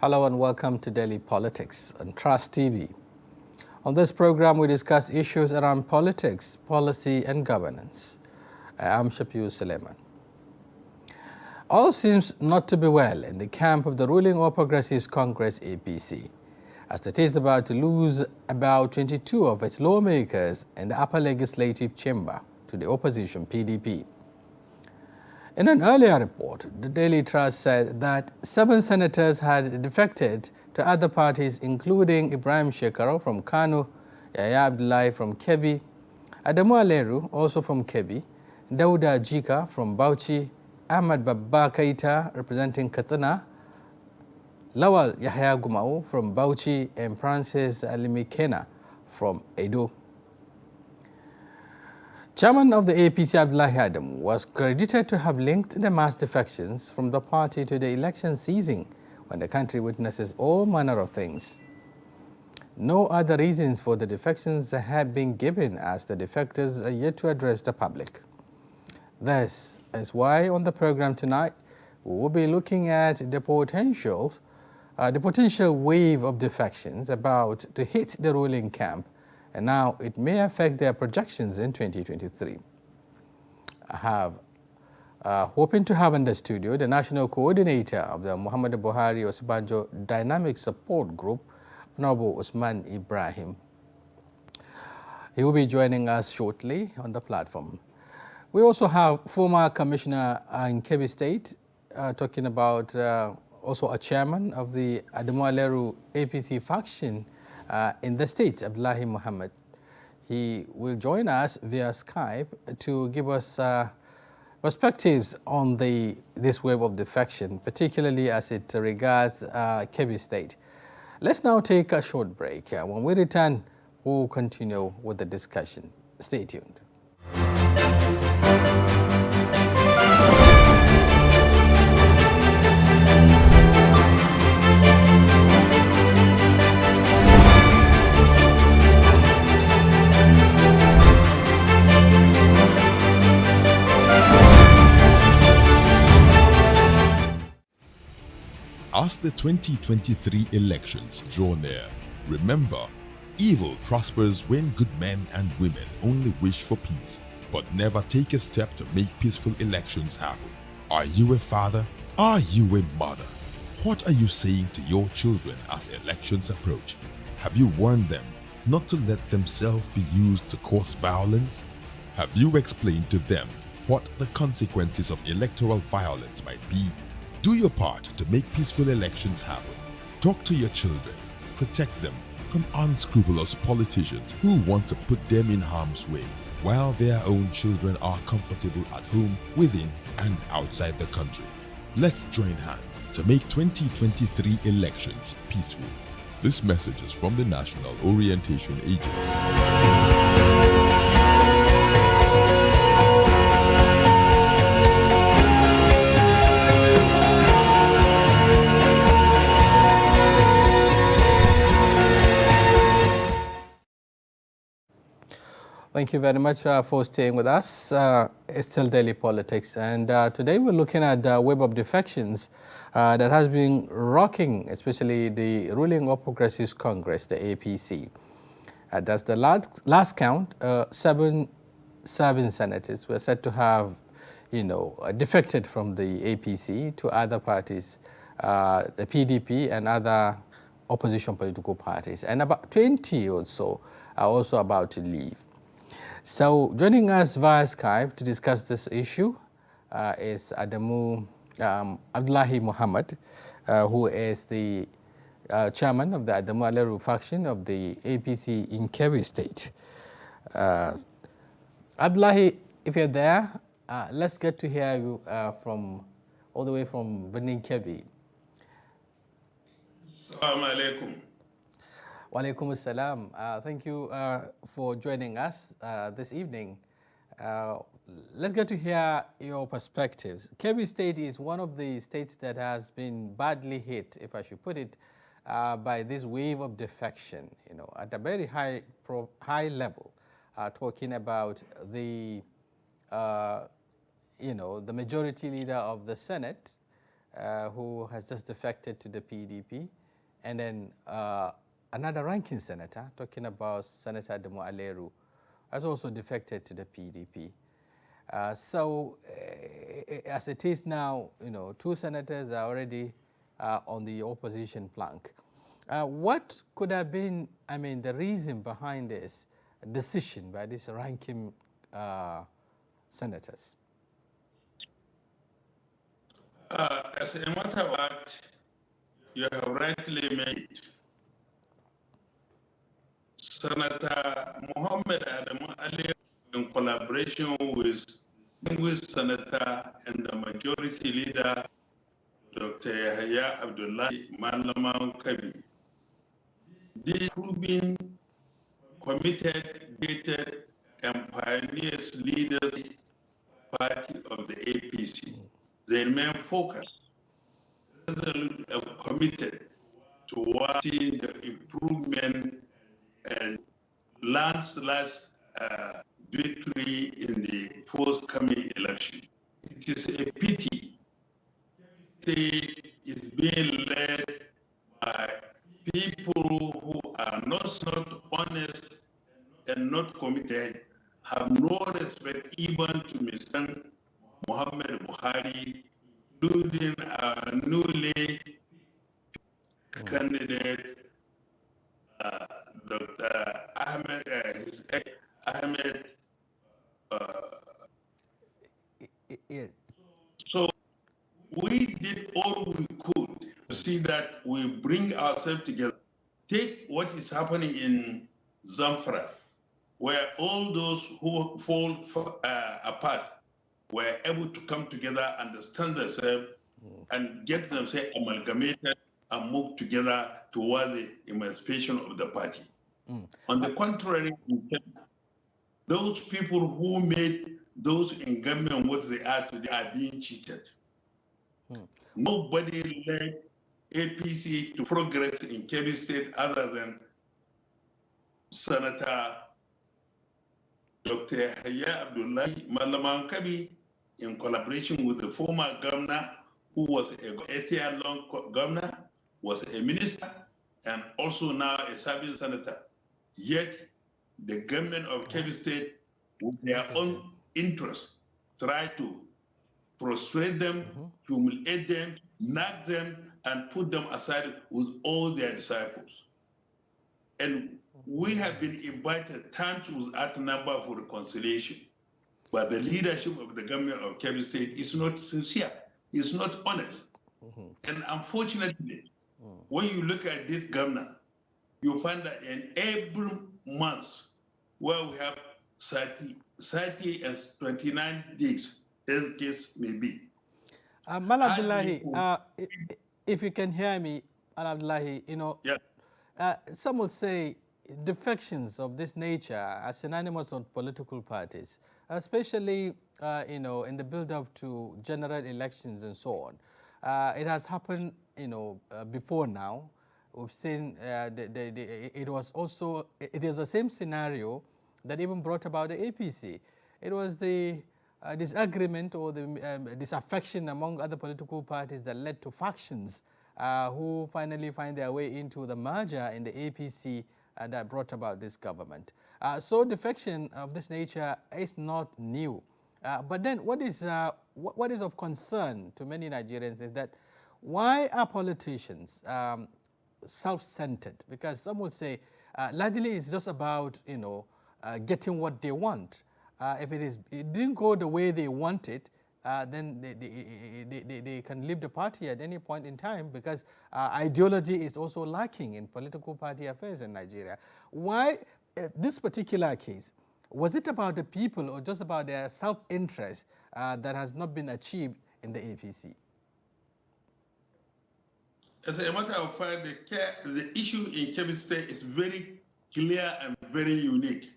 Hello and welcome to Daily Politics on Trust TV. On this program, we discuss issues around politics, policy and governance. I'm Shafiu Suleiman. All seems not to be well in the camp of the ruling All Progressives Congress APC, as it is about to lose about 22 of its lawmakers in the upper legislative chamber to the opposition PDP. In an earlier report, the Daily Trust said that 7 senators had defected to other parties, including Ibrahim Shekaro from Kano, Yahya Abdullahi from Kebbi, Adamu Aleru, also from Kebbi, Dauda Jika from Bauchi, Ahmad Babba Keita representing Katsina, Lawal Yahya Gumau from Bauchi, and Francis Alimikena from Edo. Chairman of the APC Abdullahi Adam was credited to have linked the mass defections from the party to the election season when the country witnesses all manner of things. No other reasons for the defections have been given, as the defectors are yet to address the public. This is why on the program tonight we will be looking at the potential wave of defections about to hit the ruling camp, and now it may affect their projections in 2023. I have hoping to have in the studio the national coordinator of the Muhammadu Buhari Osibanjo Dynamic Support Group, Honorable Usman Ibrahim. He will be joining us shortly on the platform. We also have former commissioner in Kebbi State talking about also a chairman of the Adamu Aleru APC faction in the state, Abdullahi Muhammad. He will join us via Skype to give us perspectives on this wave of defection, particularly as it regards Kebbi State. Let's now take a short break. When we return, we'll continue with the discussion. Stay tuned. As the 2023 elections draw near, remember, evil prospers when good men and women only wish for peace, but never take a step to make peaceful elections happen. Are you a father? Are you a mother? What are you saying to your children as elections approach? Have you warned them not to let themselves be used to cause violence? Have you explained to them what the consequences of electoral violence might be? Do your part to make peaceful elections happen. Talk to your children. Protect them from unscrupulous politicians who want to put them in harm's way, while their own children are comfortable at home, within and outside the country. Let's join hands to make 2023 elections peaceful. This message is from the National Orientation Agency. Thank you very much for staying with us. It's still Daily Politics, and today we're looking at the web of defections that has been rocking, especially the ruling All Progressives Congress, the APC. That's the last count. 7 senators were said to have, defected from the APC to other parties, the PDP and other opposition political parties, and about 20 or so are also about to leave. So joining us via Skype to discuss this issue is Adamu Abdullahi Muhammad, who is the chairman of the Adamu Aleru faction of the APC in Kebbi State. Abdullahi, if you're there, let's get to hear you from all the way from Benin Kebbi. Assalamu alaikum. Wa alaikum assalam. Thank you for joining us this evening. Let's get to hear your perspectives. Kebbi State is one of the states that has been badly hit, if I should put it, by this wave of defection, at a very high level, talking about the, the majority leader of the Senate, who has just defected to the PDP, and then another ranking senator, talking about Senator Demo Aleru, has also defected to the PDP. As it is now, two senators are already on the opposition flank. What could have been, the reason behind this decision by these ranking senators? As a matter of fact, you have rightly made. Senator Mohammed Adam Ali, in collaboration with Senator and the Majority Leader, Dr. Yahya Abdullahi Malaman Kabi, these proving committed, dedicated, and pioneers leaders party of the APC. They remain focused, resolute, and committed to watching the improvement and landslide victory in the forthcoming election. It is a pity state is being led by people who are not honest and not committed, have no respect even to Mr. Muhammad Buhari, including our newly candidate, Dr. Ahmed. So we did all we could to see that we bring ourselves together. Take what is happening in Zamfara, where all those who fall apart were able to come together, understand themselves, and get themselves amalgamated and move together toward the emancipation of the party. On the contrary, those people who made those in government what they are today are being cheated. Nobody led APC to progress in Kebbi State other than Senator Dr. Yahya Abdullahi Malaman Kabi, in collaboration with the former governor, who was a 8-year-long governor, was a minister, and also now a serving senator. Yet, the government of Kebbi State, with their own interest, tried to prostrate them, humiliate them, nag them, and put them aside with all their disciples. And we have been invited times without number for reconciliation. But the leadership of the government of Kebbi State is not sincere, is not honest. And unfortunately, when you look at this governor, you find that in every month where we have 30 and 29 days, as the case may be. Mal Abdullahi, if you can hear me, Mal Abdullahi, some would say defections of this nature are synonymous with political parties, especially in the build-up to general elections and so on. It has happened, before now. We've seen it is the same scenario that even brought about the APC. It was the disagreement or the disaffection among other political parties that led to factions who finally find their way into the merger in the APC that brought about this government. So defection of this nature is not new. But then what is of concern to many Nigerians is that why are politicians self-centered? Because some would say largely it's just about getting what they want. If it didn't go the way they want it, then they can leave the party at any point in time, because ideology is also lacking in political party affairs in Nigeria. Why this particular case? Was it about the people or just about their self-interest that has not been achieved in the APC? As a matter of fact, the issue in Kebbi State is very clear and very unique.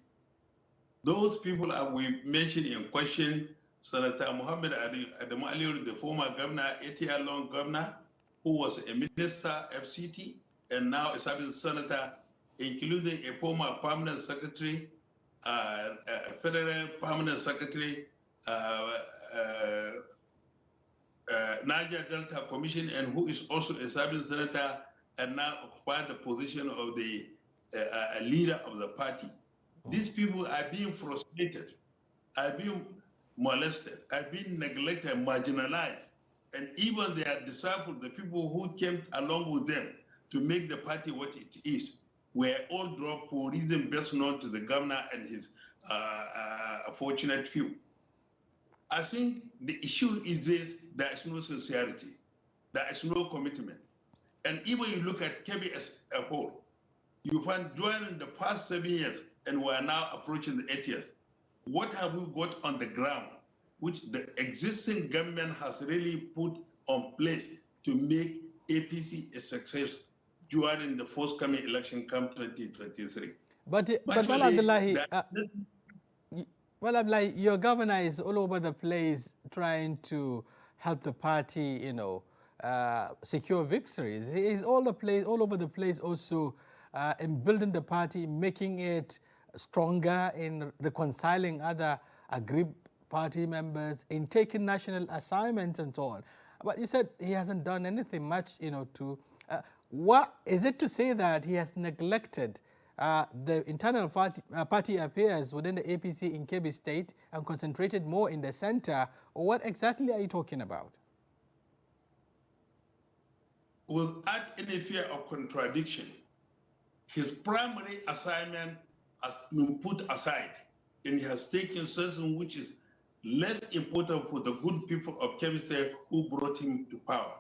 Those people we mentioned in question, Senator Muhammad Adam Ali, the former governor, 8-year-long governor, who was a minister, FCT, and now is having senator, including a former permanent secretary, a federal permanent secretary, Niger Delta Commission and who is also a serving senator and now occupy the position of the leader of the party. These people are being frustrated, are being molested, are being neglected, marginalized, and even their disciples, the people who came along with them to make the party what it is, were all dropped for reason best known to the governor and his fortunate few. I think the issue is this: there is no sincerity, there is no commitment. And even you look at Kebbi as a whole, you find during the past 7 years, and we are now approaching the 8 years, what have we got on the ground, which the existing government has really put on place to make APC a success during the forthcoming election come 2023? But well, Abdullahi, your governor is all over the place trying to help the party, secure victories. He is all over the place also in building the party, making it stronger, in reconciling other aggrieved party members, in taking national assignments and so on. But you said he hasn't done anything much, what is it to say that he has neglected the internal party affairs within the APC in Kebbi State and concentrated more in the center? Or what exactly are you talking about? Without any fear of contradiction, his primary assignment has been put aside, and he has taken something which is less important for the good people of Kebbi State who brought him to power.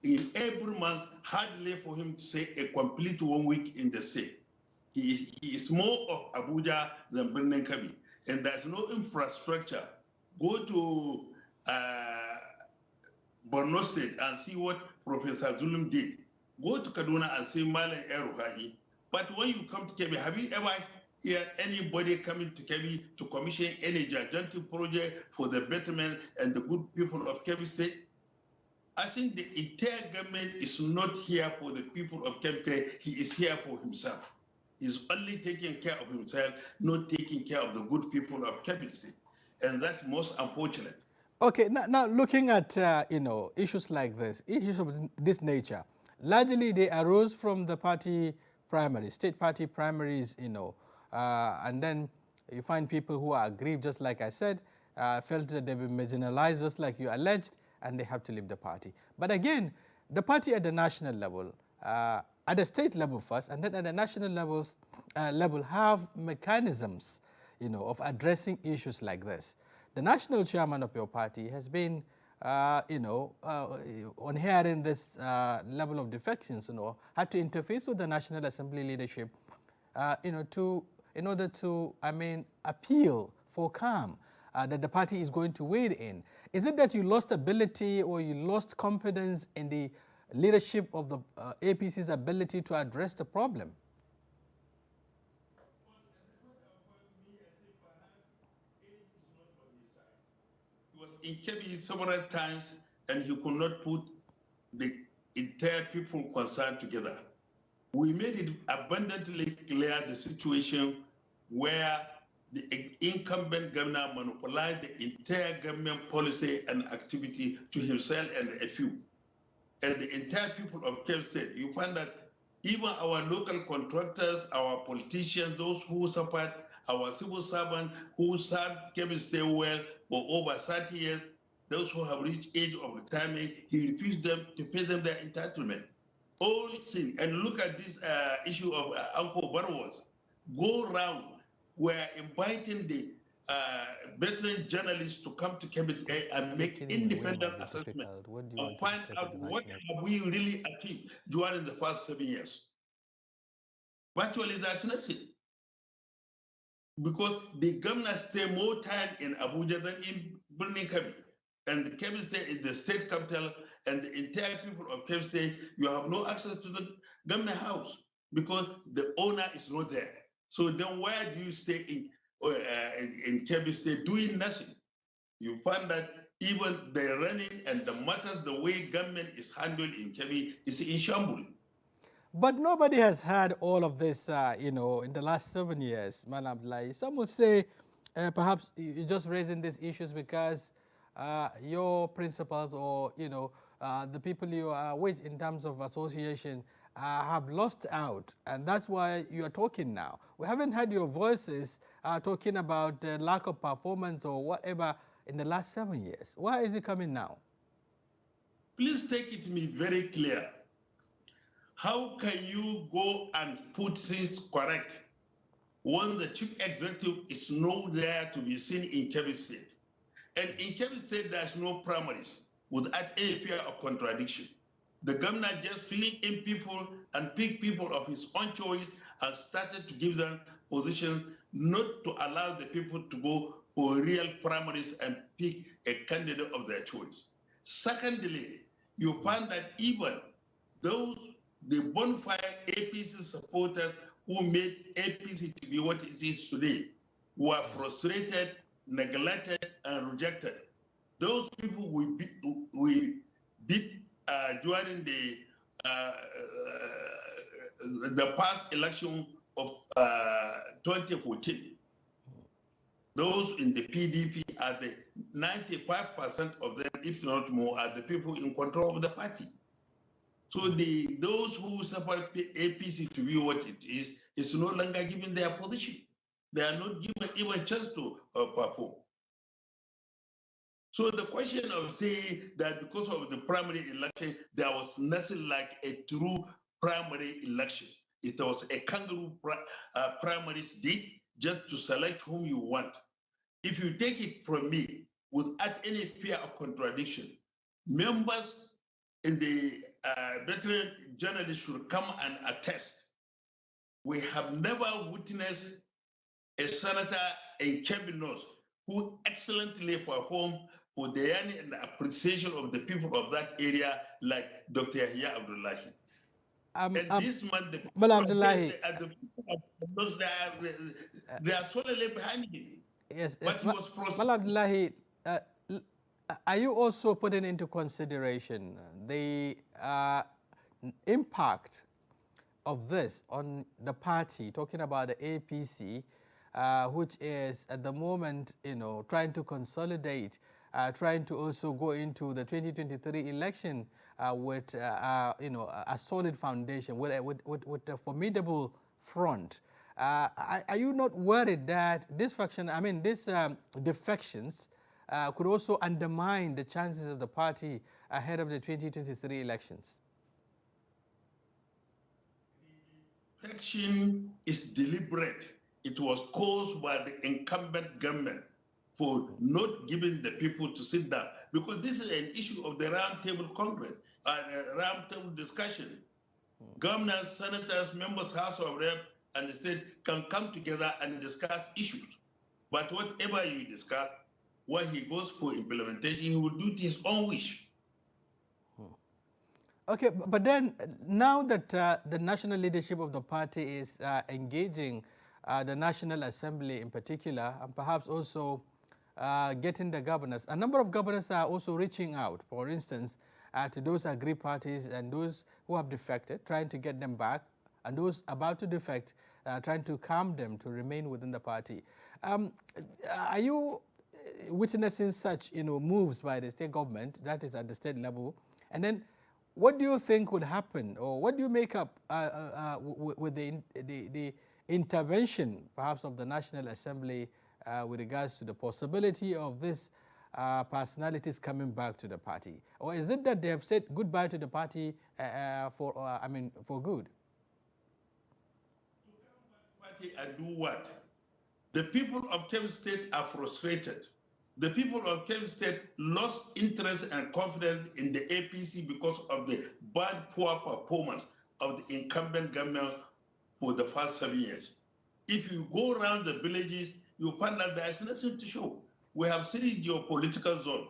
In every month, hardly for him to say a complete 1 week in the state. He is more of Abuja than Birnin Kebbi, and there's no infrastructure. Go to Borno State and see what Professor Zulum did. Go to Kaduna and see Malan Eruhai. But when you come to Kebbi, have you ever heard anybody coming to Kebbi to commission any gigantic project for the betterment and the good people of Kebbi State? I think the entire government is not here for the people of Kebbi State. He is here for himself. He's only taking care of himself, not taking care of the good people of Kebbi State. And that's most unfortunate. Okay, now looking at issues like this, issues of this nature, largely they arose from the party primaries, state party primaries, and then you find people who are aggrieved, just like I said, felt that they've been marginalized, just like you alleged, and they have to leave the party. But again, the party at the national level, at the state level first, and then at the national level have mechanisms, of addressing issues like this. The national chairman of your party has been, on hearing this level of defections, had to interface with the National Assembly leadership, in order to, appeal for calm that the party is going to wade in. Is it that you lost ability or you lost confidence in the leadership of the APC's ability to address the problem? He was in Kebbi several times and he could not put the entire people concerned together. We made it abundantly clear the situation where the incumbent governor monopolized the entire government policy and activity to himself and a few. And the entire people of Kebbi State, you find that even our local contractors, our politicians, those who support our civil servants who served Kebbi State well for over 30 years, those who have reached age of retirement, he refused them to pay them their entitlement. All sin, and look at this issue of Uncle Barwas. Go round, we're inviting the veteran journalists to come to Kebbi and make independent assessment and find out what have we really achieved during the past 7 years. Virtually, that's nothing. Because the governor stay more time in Abuja than in Birnin Kebbi. And the Kebbi State is the state capital, and the entire people of Kebbi State, you have no access to the government house because the owner is not there. So then why do you stay in Kebbi State doing nothing? You find that even the running and the matters, the way government is handled in Kebbi is in shambles. But nobody has had all of this, in the last 7 years, Madam Abdullahi. Some would say perhaps you're just raising these issues because your principals or, the people you are with in terms of association have lost out, and that's why you are talking now. We haven't heard your voices talking about lack of performance or whatever in the last 7 years. Why is it coming now? Please take it to me very clear. How can you go and put things correct when the chief executive is not there to be seen in Kebbi State? And in Kebbi State, there's no primaries without any fear of contradiction. The governor just filling in people and pick people of his own choice and started to give them position not to allow the people to go for real primaries and pick a candidate of their choice. Secondly, you find that even those, the bonfire APC supporters who made APC to be what it is today were frustrated, neglected, and rejected. Those people we beat during the past election of 2014. Those in the PDP are the 95% of them, if not more, are the people in control of the party. So those who support APC to be what it is no longer given their position. They are not given even a chance to perform. So the question of saying that because of the primary election, there was nothing like a true primary election. It was a kangaroo primary did just to select whom you want. If you take it from me, without any fear of contradiction, members in the veteran journalists should come and attest. We have never witnessed a senator in Kebbi North who excellently performed for the yearning and appreciation of the people of that area, like Dr. Yahya Abdullahi. And this month, the people they are solely behind him. Yes, but he was Abdullahi, are you also putting into consideration the impact of this on the party, talking about the APC, which is at the moment, trying to consolidate, trying to also go into the 2023 election with, a solid foundation, with a formidable front. Are you not worried that this faction, these defections could also undermine the chances of the party ahead of the 2023 elections? Defection is deliberate. It was caused by the incumbent government for not giving the people to sit down, because this is an issue of the roundtable Congress, roundtable discussion. Governors, senators, members, House of Rep, and the state can come together and discuss issues. But whatever you discuss, when he goes for implementation, he will do it his own wish. Okay, but then now that the national leadership of the party is engaging the National Assembly in particular, and perhaps also getting the governors, a number of governors are also reaching out, for instance, to those aggrieved parties and those who have defected, trying to get them back, and those about to defect, trying to calm them to remain within the party. Are you witnessing such moves by the state government, that is at the state level? And then what do you think would happen, or what do you make up with the intervention perhaps of the National Assembly with regards to the possibility of these personalities coming back to the party? Or is it that they have said goodbye to the party for good? Party and do what? The people of Kebbi State are frustrated. The people of Kebbi State lost interest and confidence in the APC because of the bad, poor performance of the incumbent government for the past 7 years. If you go around the villages, you find that there is nothing to show. We have 3 geopolitical zones.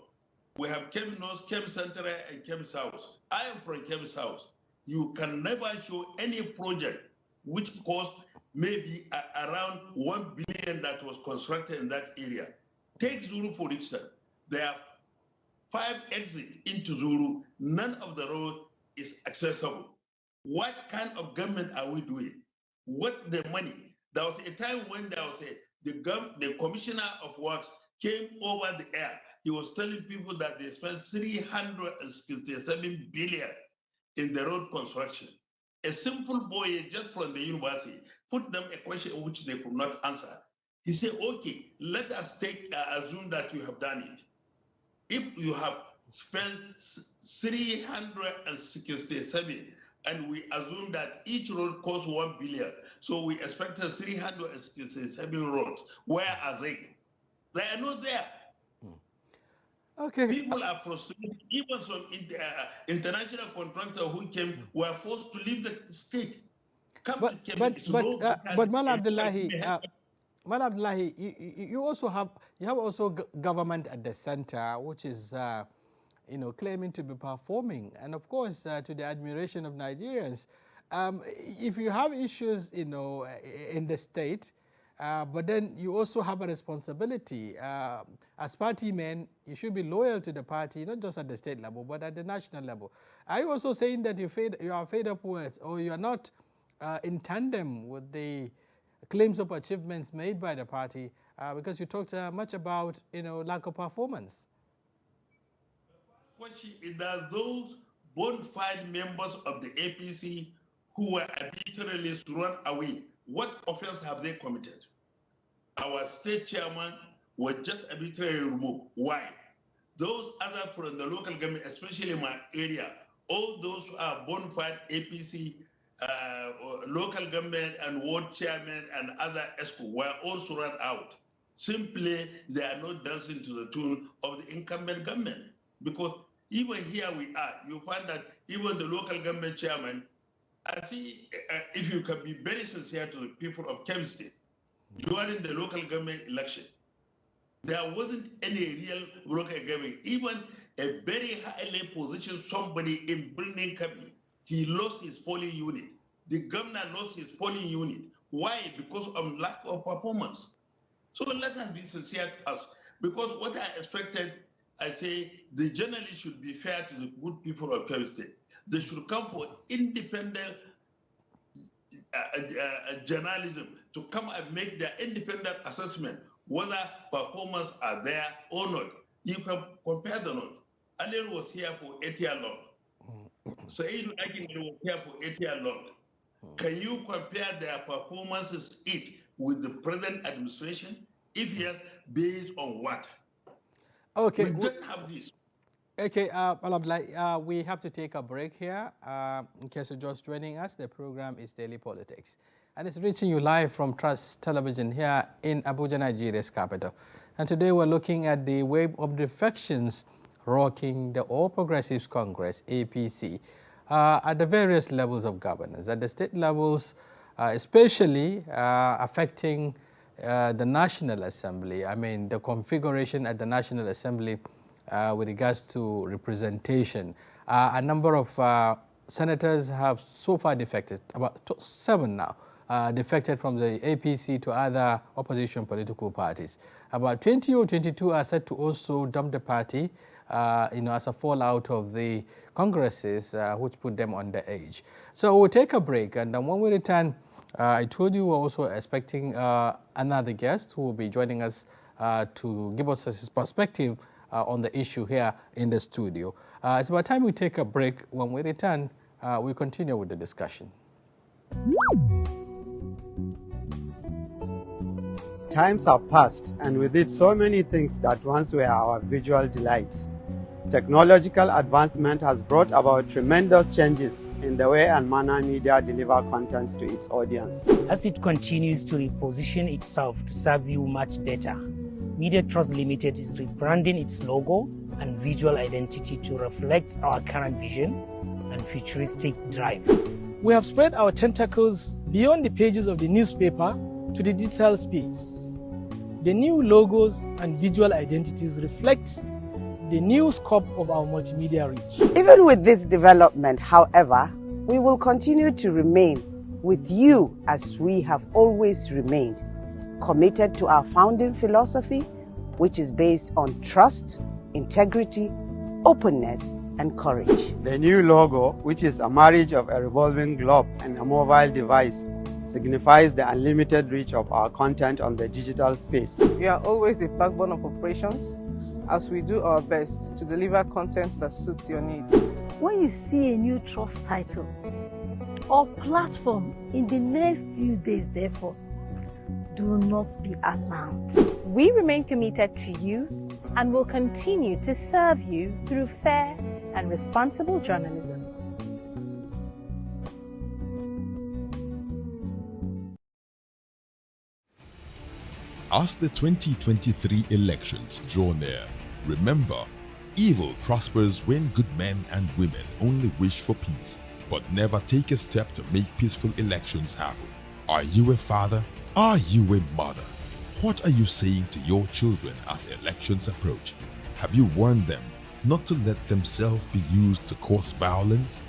We have Kebbi North, Kebbi Central, and Kebbi South. I am from Kebbi South. You can never show any project which cost maybe around 1 billion that was constructed in that area. Take Zulu, for instance. There are 5 exits into Zulu. None of the road is accessible. What kind of government are we doing? What the money? There was a time when there was the commissioner of works came over the air. he was telling people that they spent 367 billion in the road construction. A simple boy just from the university put them a question which they could not answer. He said, okay, let us assume that you have done it. If you have spent 367 and we assume that each road costs 1 billion, so we expected 367 roads. Where are they? They are not there. Okay. People are frustrated. Even some international contractors who came were forced to leave the state. But Mal Abdullahi, you also have government at the center, which is claiming to be performing, and of course to the admiration of Nigerians. If you have issues, in the state, but then you also have a responsibility as party men. You should be loyal to the party, not just at the state level, but at the national level. Are you also saying that you are fed up with, or you are not in tandem with the claims of achievements made by the party, because you talked much about lack of performance? Question is that those bona fide members of the APC who were arbitrarily thrown away, what offense have they committed? Our state chairman was just arbitrarily removed. Why? Those other from the local government, especially in my area, all those who are bona fide APC, local government and ward chairman and other ESCO were also run out. Simply, they are not dancing to the tune of the incumbent government. Because even here we are, you find that even the local government chairman, I see if you can be very sincere to the people of Kebbi State, during the local government election, there wasn't any real local government. Even a very highly positioned somebody in Birnin Kebbi, he lost his polling unit. The governor lost his polling unit. Why? Because of lack of performance. So let us be sincere to us. Because what I expected, I say the journalists should be fair to the good people of Kebbi State. They should come for independent journalism to come and make their independent assessment whether performance are there or not. You can compare the note. Alil was here for 8 years long. Saeed Akin was here for 8 years long. Can you compare their performances with the present administration? If yes, based on what? Okay. We don't have this. Okay, we have to take a break here. In case you're just joining us, the program is Daily Politics, and it's reaching you live from Trust Television here in Abuja, Nigeria's capital. And today we're looking at the wave of defections rocking the All Progressives Congress, APC, at the various levels of governance, at the state levels, especially affecting the National Assembly. I mean, the configuration at the National Assembly with regards to representation. A number of senators have so far defected, about 7 now, defected from the APC to other opposition political parties. About 20 or 22 are said to also dump the party, as a fallout of the congresses which put them on the edge. So we'll take a break, and then when we return, I told you we're also expecting another guest who will be joining us to give us his perspective on the issue here in the studio. It's about time we take a break. When we return, we continue with the discussion. Times have passed, and with it so many things that once were our visual delights. Technological advancement has brought about tremendous changes in the way and manner media deliver content to its audience. As it continues to reposition itself to serve you much better, Media Trust Limited is rebranding its logo and visual identity to reflect our current vision and futuristic drive. We have spread our tentacles beyond the pages of the newspaper to the digital space. The new logos and visual identities reflect the new scope of our multimedia reach. Even with this development, however, we will continue to remain with you as we have always remained, committed to our founding philosophy, which is based on trust, integrity, openness, and courage. The new logo, which is a marriage of a revolving globe and a mobile device, signifies the unlimited reach of our content on the digital space. We are always the backbone of operations, as we do our best to deliver content that suits your needs. When you see a new trust title or platform in the next few days, therefore, do not be alarmed. We remain committed to you and will continue to serve you through fair and responsible journalism. As the 2023 elections draw near, remember, evil prospers when good men and women only wish for peace, but never take a step to make peaceful elections happen. Are you a father? Are you a mother? What are you saying to your children as elections approach? Have you warned them not to let themselves be used to cause violence?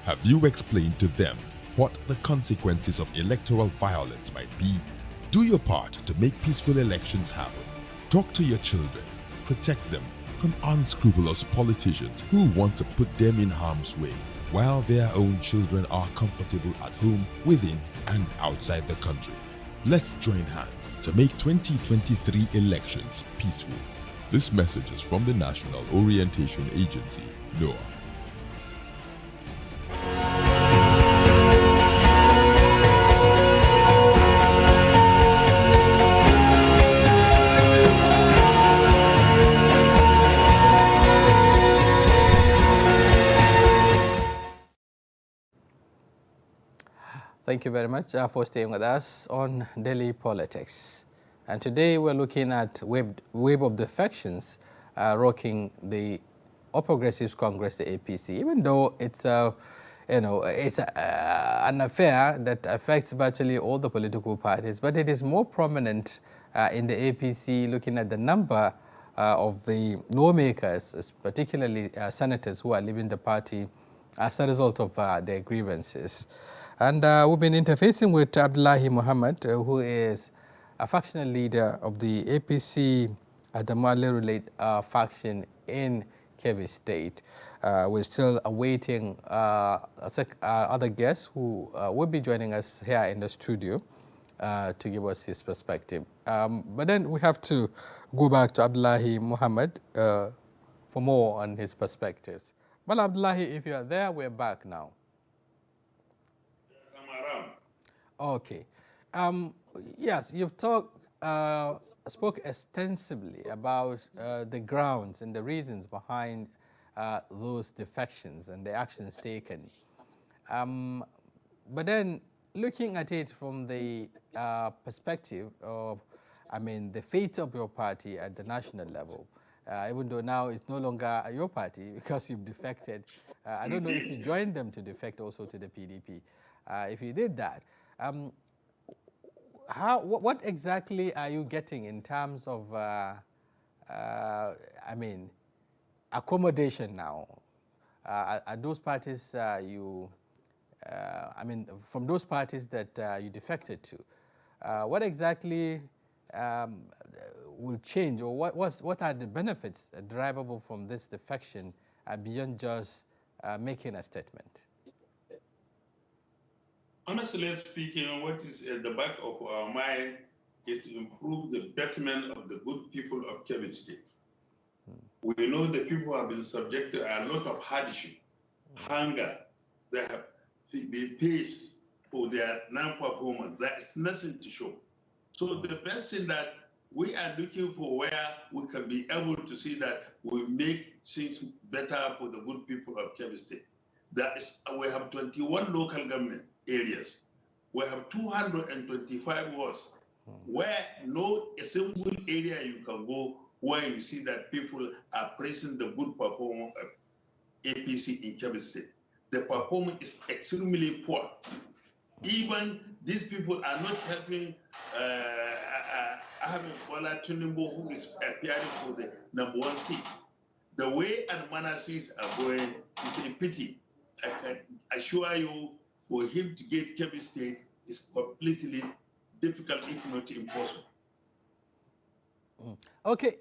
Have you explained to them what the consequences of electoral violence might be? Do your part to make peaceful elections happen. Talk to your children. Protect them from unscrupulous politicians who want to put them in harm's way, while their own children are comfortable at home, within and outside the country. Let's join hands to make 2023 elections peaceful. This message is from the National Orientation Agency, NOAA. Thank you very much for staying with us on Daily Politics. And today we're looking at wave of defections rocking the All Progressives Congress, the APC. Even though it's an affair that affects virtually all the political parties, but it is more prominent in the APC, looking at the number of the lawmakers, particularly senators, who are leaving the party as a result of their grievances. And we've been interfacing with Abdullahi Muhammad, who is a factional leader of the APC Adamale-related faction in Kebbi State. We're still awaiting other guests who will be joining us here in the studio to give us his perspective. But then we have to go back to Abdullahi Muhammad for more on his perspectives. Well, Abdullahi, if you are there, we're back now. Okay. Yes, you've spoke extensively about the grounds and the reasons behind those defections and the actions taken. But then looking at it from the perspective of, the fate of your party at the national level, even though now it's no longer your party because you've defected. I don't know if you joined them to defect also to the PDP. If you did that, what exactly are you getting in terms of, accommodation now? Are those parties from those parties that you defected to, what exactly will change, or what are the benefits derivable from this defection beyond just making a statement? Honestly speaking, what is at the back of our mind is to improve the betterment of the good people of Kebbi State. We know the people have been subject to a lot of hardship, hunger. They have been faced for their non-performance. There is nothing to show. So the best thing that we are looking for, where we can be able to see that we make things better for the good people of Kebbi State. We have 21 local government areas. We have 225 wards, where no single area you can go where you see that people are praising the good performance of APC in Kebbi State. The performance is extremely poor. Even these people are not helping Ahmed Bola Tinubu, who is appearing for the #1 seat. The way and manner things are going is a pity. I can assure you, for him to get Kebbi State is completely difficult, if not impossible. Okay,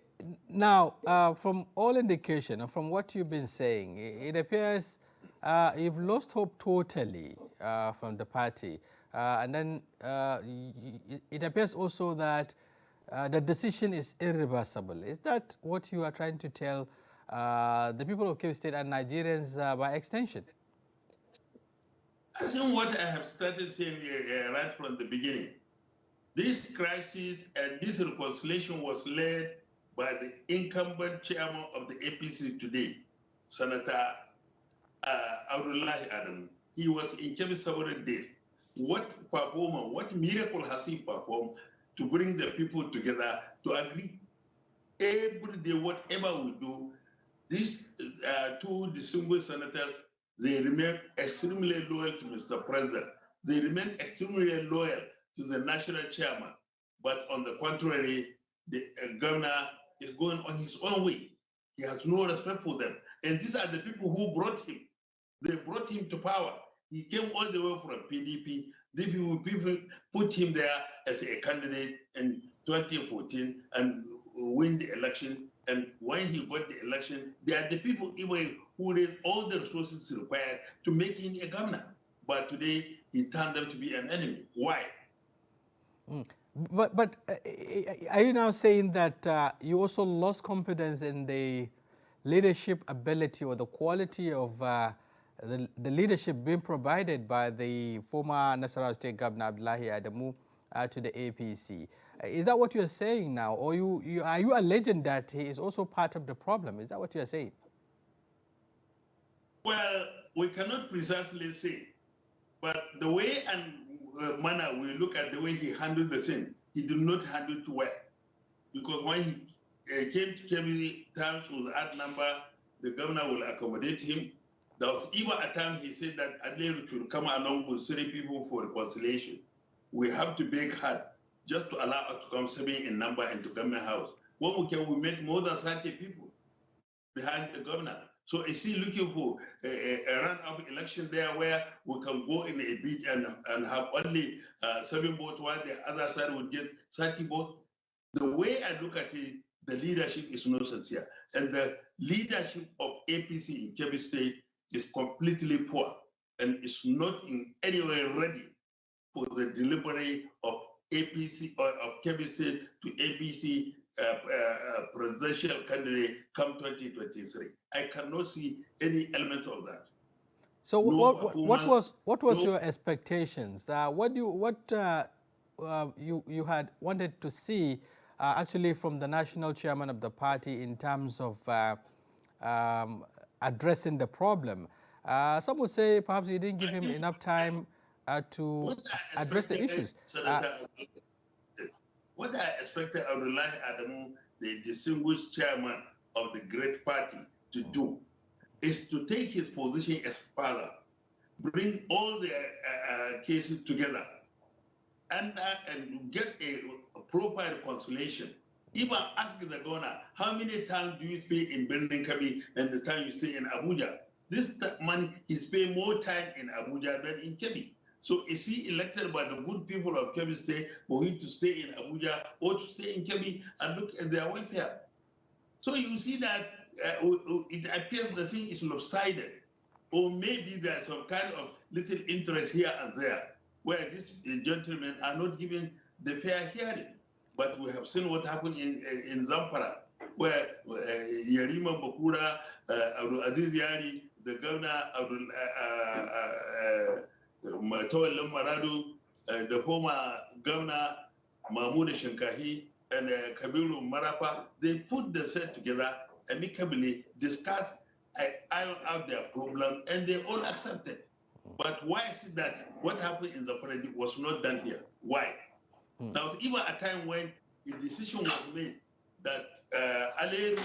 now from all indication and from what you've been saying, it appears you've lost hope totally from the party, and then it appears also that the decision is irreversible. Is that what you are trying to tell the people of Kebbi State and Nigerians by extension? I think what I have started saying right from the beginning, this crisis and this reconciliation was led by the incumbent chairman of the APC today, Senator Abdullahi Adam. He was in Kebbi several days. What performance, what miracle has he performed to bring the people together to agree every day, whatever we do? These two distinguished senators, they remain extremely loyal to Mr. President. They remain extremely loyal to the national chairman. But on the contrary, the governor is going on his own way. He has no respect for them. And these are the people who brought him. They brought him to power. He came all the way from PDP. These people put him there as a candidate in 2014 and win the election. And when he got the election, they are the people even who raised all the resources required to make him a governor. But today, he turned them to be an enemy. Why? But are you now saying that you also lost confidence in the leadership ability or the quality of the leadership being provided by the former Nasarawa State Governor Abdullahi Adamu to the APC? Is that what you're saying now, or are you alleging that he is also part of the problem? Is that what you're saying? Well, we cannot precisely say, but the way and manner we look at the way he handled the thing, he did not handle it well. Because when he came to Kebbi, times with odd number, the governor will accommodate him. There was even a time he said that Adler should come along with 3 people for reconciliation. We have to beg hard just to allow us to come 7 in number into government house. When we can, we make more than 30 people behind the governor. So is he looking for a run-up election there where we can go in a beat and have only 7 votes while the other side would get 30 votes? The way I look at it, the leadership is not sincere. And the leadership of APC in Kebbi State is completely poor and is not in any way ready for the delivery of APC or of Kebbi State to APC presidential candidate come 2023. I cannot see any element of that. So what was your expectations? What you had wanted to see actually from the national chairman of the party in terms of addressing the problem? Some would say perhaps you didn't give him enough time to address the issues. What I expected Abdullahi Adamu, the distinguished chairman of the great party, to do is to take his position as father, bring all the cases together, and get a proper reconciliation. Even ask the governor, how many times do you stay in Birnin Kabi and the time you stay in Abuja? This man is spending more time in Abuja than in Kebbi. So is he elected by the good people of Kebbi State for him to stay in Abuja or to stay in Kebbi and look at their welfare? So you see that it appears the thing is lopsided, or maybe there's some kind of little interest here and there, where these gentlemen are not given the fair hearing. But we have seen what happened in Zamfara, where Yarima Bakura, Abdul Aziz Yari, the governor, Matawalin Maradu, the former governor, Mahmoud Shinkahi, and Kabiru Marafa, they put themselves together amicably, discussed, iron out their problem, and they all accepted. But why is it that what happened in the parade was not done here? Why? There was even a time when a decision was made that Ali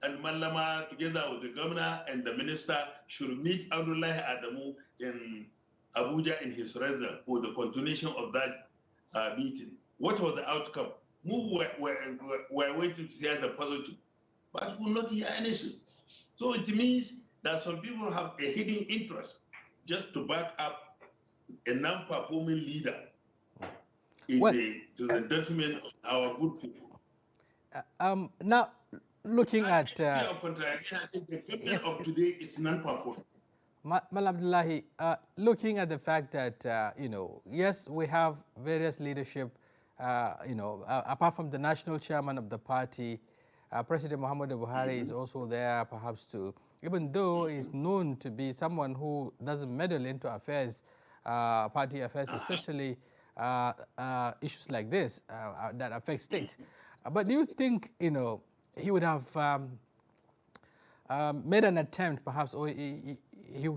and Malama, together with the governor and the minister, should meet Abdullahi Adamu in Abuja in his residence for the continuation of that meeting. What was the outcome? We were waiting to hear the positive, but we will not hear anything. So it means that some people have a hidden interest just to back up a non-performing leader to the detriment of our good people. Now, looking at... I think the government of today is non-performing. Mal Abdullahi, looking at the fact that, yes, we have various leadership apart from the national chairman of the party, President Muhammadu Buhari is also there, perhaps too, even though he's known to be someone who doesn't meddle into affairs, party affairs, especially issues like this that affect states. But do you think, he would have made an attempt, perhaps, or he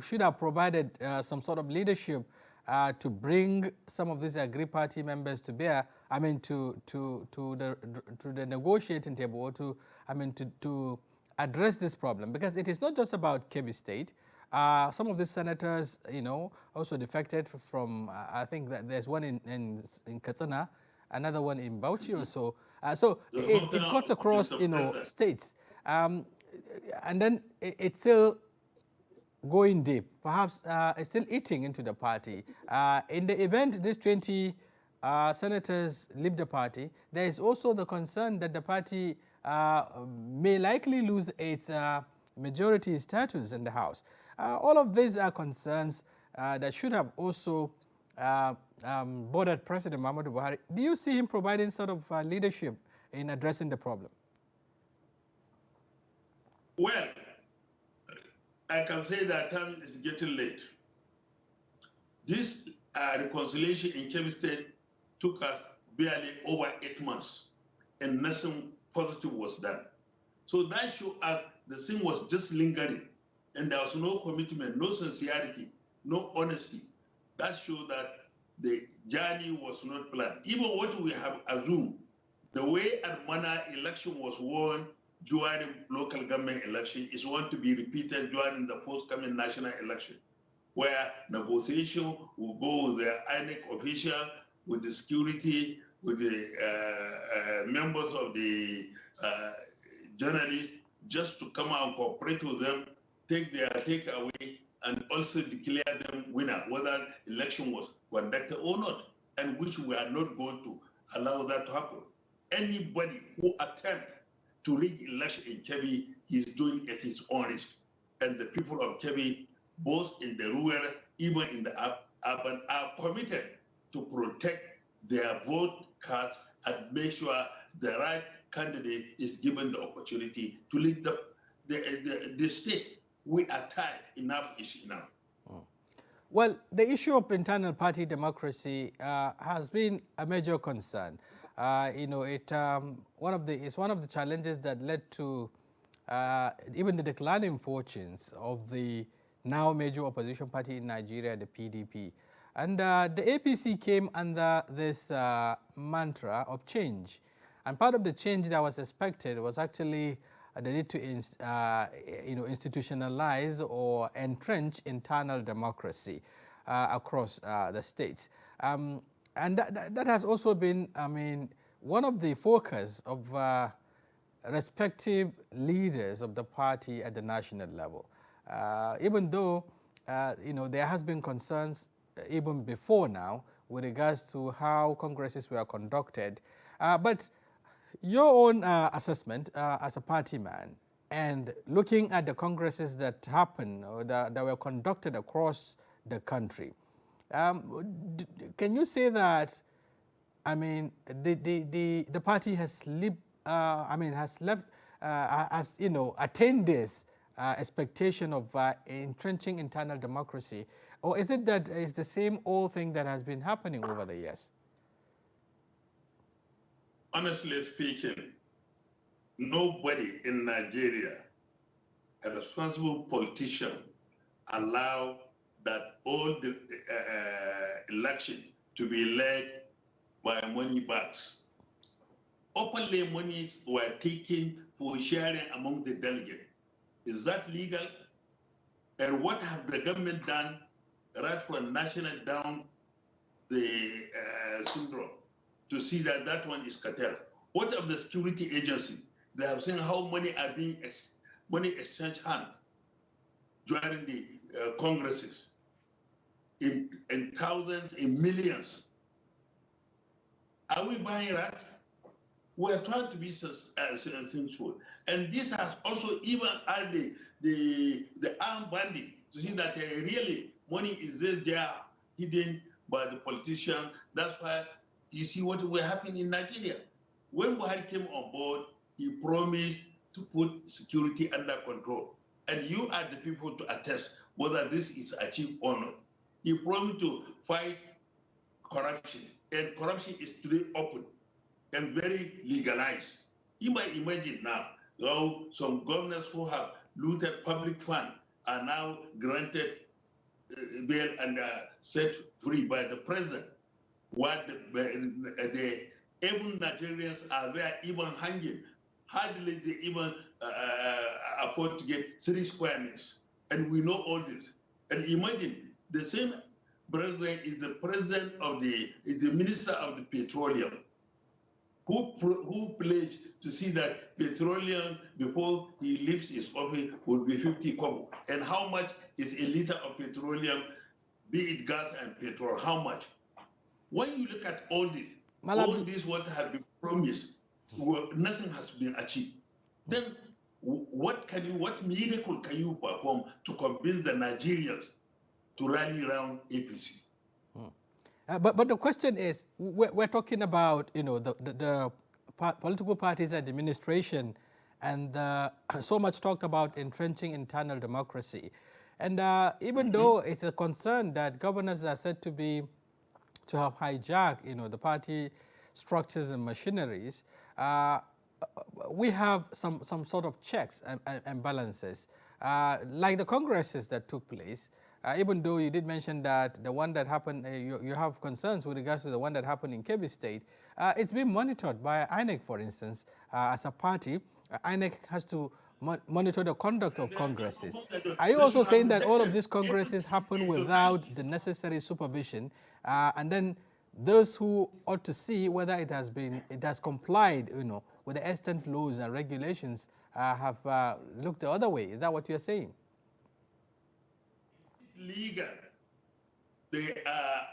should have provided some sort of leadership to bring some of these agri party members to bear, to the negotiating table, or to address this problem, because it is not just about Kebbi State. Some of these senators, also defected from. I think that there's one in Katsina, another one in Bauchi or so. So it cuts across, states, and then it's still going deep. Perhaps it's still eating into the party. In the event these 20 senators leave the party, there is also the concern that the party may likely lose its majority status in the House. All of these are concerns that should have also bothered President Muhammadu Buhari. Do you see him providing sort of leadership in addressing the problem? Well, I can say that time is getting late. This reconciliation in Kebbi State took us barely over 8 months, and nothing positive was done. So that showed us the thing was just lingering, and there was no commitment, no sincerity, no honesty. That showed that the journey was not planned. Even what we have assumed, the way Admana election was won during local government election is going to be repeated during the forthcoming national election, where negotiation will go with the INEC official, with the security, with the members of the journalists, just to come out and cooperate with them, take their takeaway, and also declare them winner, whether election was conducted or not, and which we are not going to allow that to happen. Anybody who attempts to rig election in Kebbi is doing at his own risk. And the people of Kebbi, both in the rural, even in the urban, are committed to protect their vote cards and make sure the right candidate is given the opportunity to lead the state. We are tired. Enough is enough. Well, the issue of internal party democracy has been a major concern. It's one of the challenges that led to even the declining fortunes of the now major opposition party in Nigeria, the PDP. And the APC came under this mantra of change. And part of the change that was expected was actually the need to institutionalize or entrench internal democracy across the states. And that has also been, one of the focus of respective leaders of the party at the national level. Even though, there has been concerns even before now with regards to how congresses were conducted. But your own assessment as a party man, and looking at the congresses that happened or that were conducted across the country, can you say that, the party has attained this expectation of entrenching internal democracy, or is it that it's the same old thing that has been happening over the years? Honestly speaking, nobody in Nigeria, a responsible politician, allow that all the election to be led by money bags. Openly monies were taken for sharing among the delegates. Is that legal? And what have the government done right from national down the syndrome to see that that one is curtailed? What of the security agency? They have seen how money are being money exchange hands during the congresses in thousands, in millions. Are we buying that? We are trying to be sensible, and this has also even added the armed bandit to see that really money is there hidden by the politician. That's why you see what will happen in Nigeria. When Buhari came on board, he promised to put security under control. And you are the people to attest whether this is achieved or not. He promised to fight corruption, and corruption is today open and very legalized. You might imagine now how some governors who have looted public funds are now granted bail and set free by the president. What the even Nigerians are there even hanging. Hardly they even afford to get 3 square meters. And we know all this. And imagine the same president is the president of is the minister of the petroleum, who pledged to see that petroleum before he leaves his office will be 50 kobo. And how much is a liter of petroleum, be it gas and petrol? How much? When you look at all this, what have been promised, nothing has been achieved. Then what miracle can you perform to convince the Nigerians to rally around APC? But the question is, we're talking about the political parties administration, and so much talked about entrenching internal democracy, and even though it's a concern that governors are said to have hijacked the party structures and machineries, we have some sort of checks and balances, like the congresses that took place. Even though you did mention that the one that happened, you have concerns with regards to the one that happened in Kebbi State, it's been monitored by INEC, for instance. As a party, INEC has to monitor the conduct of congresses. Are you also saying that all of these congresses happen without the necessary supervision, and then those who ought to see whether it has complied, with the extant laws and regulations, have looked the other way? Is that what you're saying? Legal. The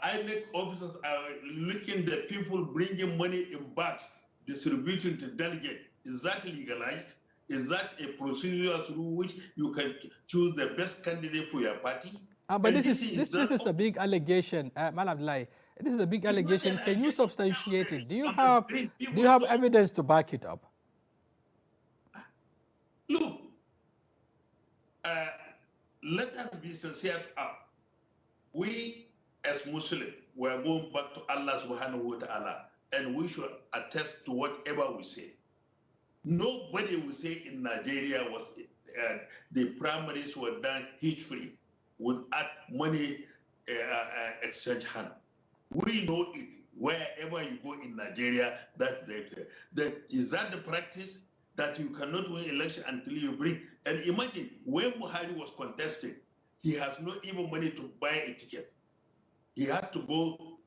INEC officers are looking the people bringing money in bags, distributing to delegates. Is that legalized? Is that a procedure through which you can choose the best candidate for your party? But this is a big allegation, Malam Lai. This is a big allegation. Can you substantiate it? Do you have evidence to back it up? Look, let us be sincere. We as Muslims, we are going back to Allah subhanahu wa ta'ala, and we should attest to whatever we say. Nobody will say in Nigeria the primaries were done hitch-free without money exchange hand. We know it. Wherever you go in Nigeria, is that the practice, that you cannot win election until you bring? And imagine when Buhari was contesting, he has not even money to buy a ticket. He had to go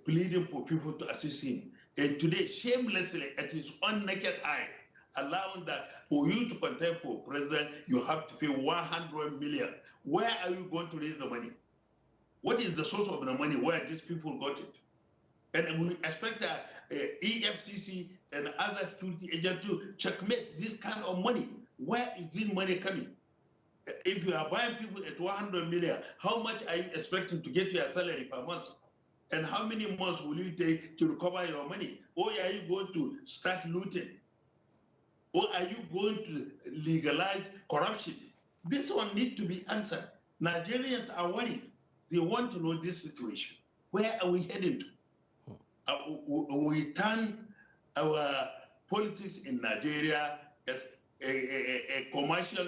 pleading for people to assist him. And today, shamelessly, at his own naked eye, allowing that for you to contest for president, you have to pay 100 million. Where are you going to raise the money? What is the source of the money where these people got it? And we expect EFCC and other security agents to checkmate this kind of money. Where is this money coming? If you are buying people at 100 million, how much are you expecting to get your salary per month? And how many months will you take to recover your money? Or are you going to start looting? Or are you going to legalize corruption? This one needs to be answered. Nigerians are worried. They want to know this situation. Where are we heading to? We turn our politics in Nigeria as a commercial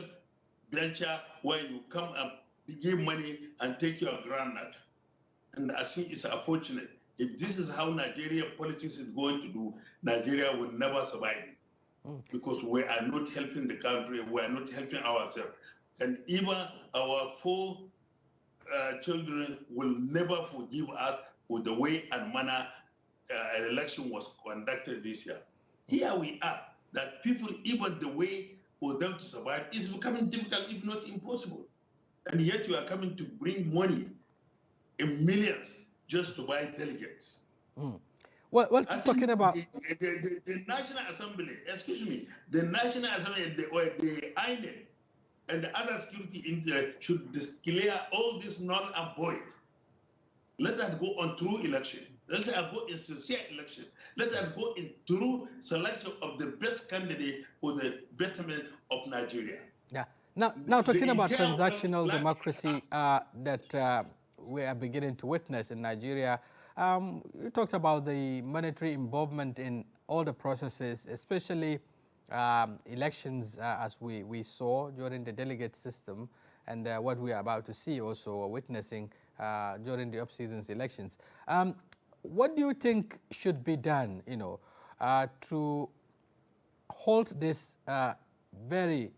venture where you come and give money and take your granite. And I think it's unfortunate. If this is how Nigerian politics is going to do, Nigeria will never survive it. Because we are not helping the country, we are not helping ourselves. And even our 4 children will never forgive us for the way and manner an election was conducted this year. Here we are, that people, even the way for them to survive is becoming difficult, if not impossible. And yet you are coming to bring money in millions just to buy delegates. What talking about? The National Assembly, excuse me, the National Assembly, the INEC, and the other security interests should declare all this null and void. Let us go on true election. Let us go in sincere election. Let us go in true selection of the best candidate for the betterment of Nigeria. Yeah. Now talking about transactional democracy that we are beginning to witness in Nigeria, you talked about the monetary involvement in all the processes, especially elections as we saw during the delegate system, and what we are about to see also or witnessing during the off-season's elections. What do you think should be done, to halt this very,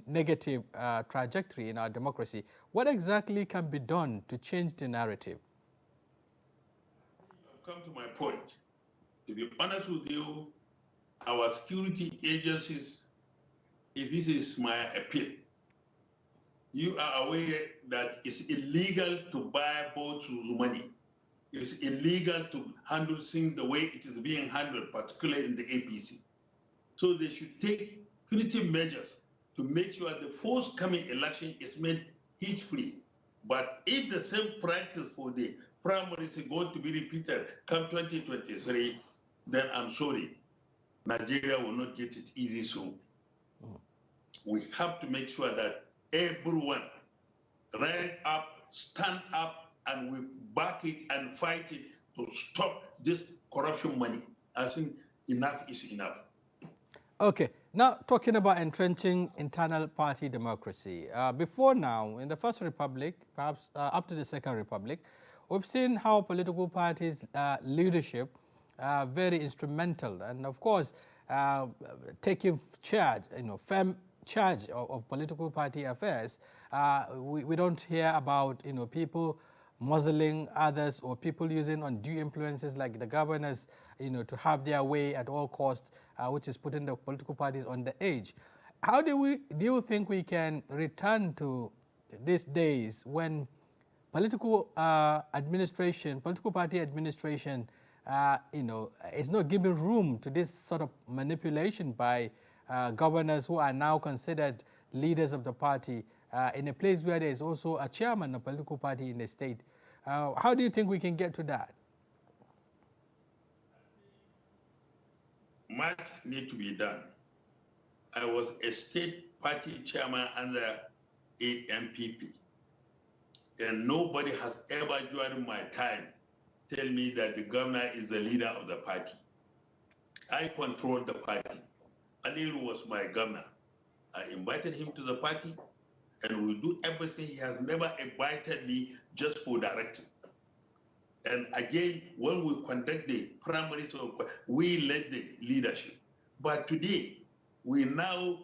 negative trajectory in our democracy? What exactly can be done to change the narrative? I've come to my point. To be honest with you, our security agencies, this is my appeal. You are aware that it's illegal to buy votes with money. It's illegal to handle things the way it is being handled, particularly in the APC. So they should take punitive measures to make sure the forthcoming election is made hitch-free. But if the same practice for the primaries is going to be repeated come 2023, then I'm sorry, Nigeria will not get it easy soon. We have to make sure that everyone rise up, stand up, and we back it and fight it to stop this corruption money. I think enough is enough. Okay, now talking about entrenching internal party democracy. Before now, in the First Republic, perhaps up to the Second Republic, we've seen how political parties' leadership are very instrumental, and of course, taking charge, firm charge of political party affairs. We don't hear about, people muzzling others or people using undue influences like the governors, to have their way at all costs, which is putting the political parties on the edge. How do you think we can return to these days when political party administration, is not giving room to this sort of manipulation by governors who are now considered leaders of the party in a place where there is also a chairman of a political party in the state? How do you think we can get to that? Much needs to be done. I was a state party chairman under AMPP, and nobody has ever during my time tell me that the governor is the leader of the party. I control the party. Aliru was my governor. I invited him to the party, and we do everything. He has never invited me just for directing. And again, when we conduct the primaries, we led the leadership. But today, we now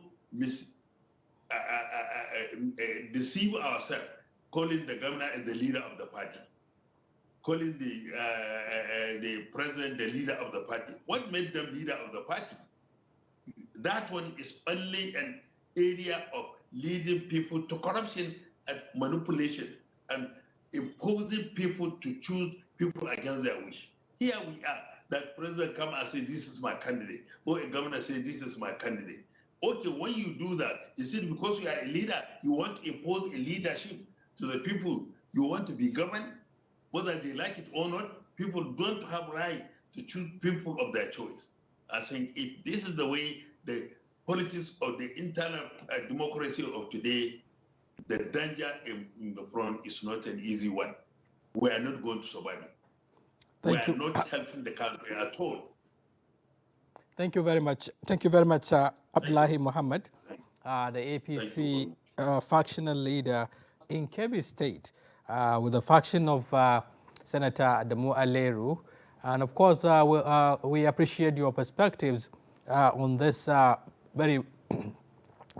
deceive ourselves, calling the governor as the leader of the party, calling the president the leader of the party. What made them leader of the party? That one is only an area of leading people to corruption and manipulation and imposing people to choose people against their wish. Here we are, that president come and say, this is my candidate, or a governor say, this is my candidate. Okay, when you do that, is it because you are a leader, you want to impose a leadership to the people you want to be governed? Whether they like it or not, people don't have right to choose people of their choice. I think if this is the way the politics of the internal democracy of today, the danger in the front is not an easy one. We are not going to survive it. We are not helping the country at all. Thank you very much. Thank you very much, Abdullahi Muhammad, the APC factional leader in Kebbi State, with the faction of Senator Adamu Aleru. And of course, we appreciate your perspectives on this very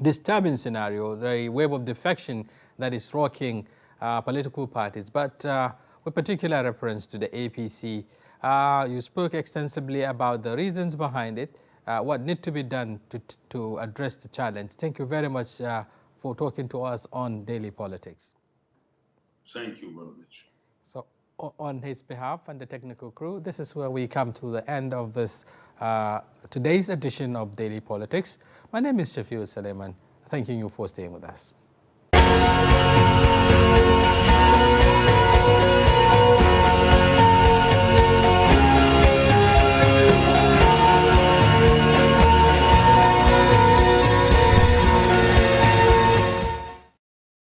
disturbing scenario, the wave of defection that is rocking political parties. But with particular reference to the APC, you spoke extensively about the reasons behind it, what needs to be done to address the challenge. Thank you very much for talking to us on Daily Politics. Thank you very much. So on his behalf and the technical crew, this is where we come to the end of this today's edition of Daily Politics. My name is Shafiul Suleiman, thanking you for staying with us.